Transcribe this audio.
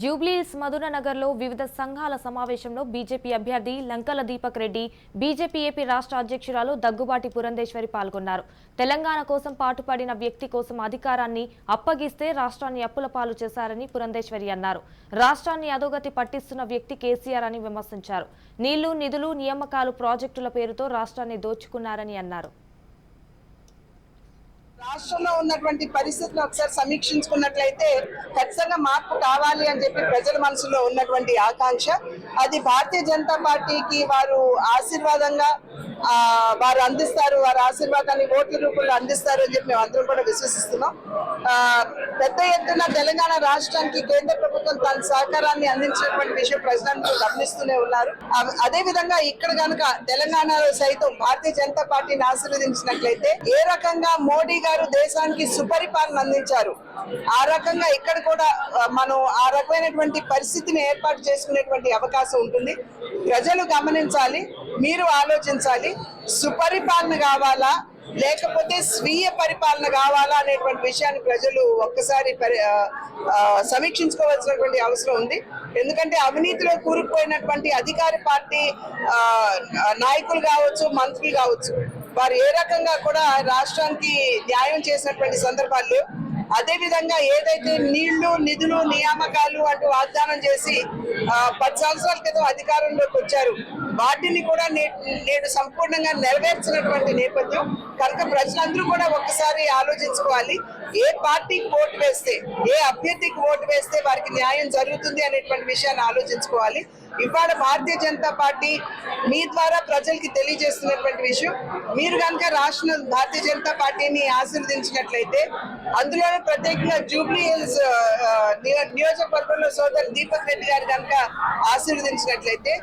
జూబ్లీహిల్స్ మధురనగర్లో వివిధ సంఘాల సమావేశంలో బీజేపీ అభ్యర్థి లంకల దీపక్ రెడ్డి, బీజేపీ ఏపీ రాష్ట్ర అధ్యక్షురాలు దగ్గుబాటి పురంధేశ్వరి పాల్గొన్నారు. తెలంగాణ కోసం పాటుపడిన వ్యక్తి కోసం అధికారాన్ని అప్పగిస్తే రాష్ట్రాన్ని అప్పుల పాలు చేశారని పురంధేశ్వరి అన్నారు. రాష్ట్రాన్ని అధోగతి పట్టిస్తున్న వ్యక్తి కేసీఆర్ అని విమర్శించారు. నీళ్లు, నిధులు, నియామకాలు, ప్రాజెక్టుల పేరుతో రాష్ట్రాన్ని దోచుకున్నారని అన్నారు. రాష్ట్రంలో ఉన్నటువంటి పరిస్థితులు ఒకసారి సమీక్షించుకున్నట్లయితే ఖచ్చితంగా మార్పు కావాలి అని చెప్పి ప్రజల మనసులో ఉన్నటువంటి ఆకాంక్ష, అది భారతీయ జనతా పార్టీకి వారు ఆశీర్వాదంగా వారు అందిస్తారు, వారి ఆశీర్వాదాన్ని ఓట్ల రూపంలో అందిస్తారు అని చెప్పి మేము అందరం కూడా విశ్వసిస్తున్నాం. పెద్ద ఎత్తున తెలంగాణ రాష్ట్రానికి కేంద్ర ప్రభుత్వం తన సహకారాన్ని అందించినటువంటి విషయం ప్రజలందరూ గమనిస్తూనే ఉన్నారు. అదే విధంగా ఇక్కడ కనుక తెలంగాణలో సైతం భారతీయ జనతా పార్టీని ఆశీర్వదించినట్లయితే ఏ రకంగా మోడీ గారు దేశానికి సుపరిపాలన అందించారు, ఆ రకంగా ఇక్కడ కూడా మనం ఆ రకమైనటువంటి పరిస్థితిని ఏర్పాటు చేసుకునేటువంటి అవకాశం ఉంటుంది. ప్రజలు గమనించాలి, మీరు ఆలోచించాలి, సుపరిపాలన కావాలా లేకపోతే స్వీయ పరిపాలన కావాలా అనేటువంటి విషయాన్ని ప్రజలు ఒక్కసారి సమీక్షించుకోవాల్సినటువంటి అవసరం ఉంది. ఎందుకంటే అవినీతిలో కూరుకుపోయినటువంటి అధికార పార్టీ నాయకులు కావచ్చు, మంత్రులు కావచ్చు, వారు ఏ రకంగా కూడా రాష్ట్రానికి న్యాయం చేసినటువంటి సందర్భాల్లో, అదే విధంగా ఏదైతే నీళ్లు, నిధులు, నియామకాలు అంటూ వాగ్దానం చేసి 10 సంవత్సరాల క్రితం అధికారంలోకి వచ్చారు, వాటిని కూడా నేడు సంపూర్ణంగా నెరవేర్చినటువంటి నేపథ్యం కనుక ప్రజలందరూ కూడా ఒక్కసారి ఆలోచించుకోవాలి. ఏ పార్టీకి ఓటు వేస్తే, ఏ అభ్యర్థికి ఓటు వేస్తే వారికి న్యాయం జరుగుతుంది అనేటువంటి విషయాన్ని ఆలోచించుకోవాలి. ఇవాళ భారతీయ జనతా పార్టీ మీ ద్వారా ప్రజలకి తెలియజేస్తున్నటువంటి విషయం, మీరు కనుక రాష్ట్ర భారతీయ జనతా పార్టీని ఆశీర్వదించినట్లయితే, అందులోనే ప్రత్యేకంగా జూబ్లీహిల్స్ నియోజకవర్గంలో సోదరు దీపక్ రెడ్డి గారు కనుక ఆశీర్వదించినట్లయితే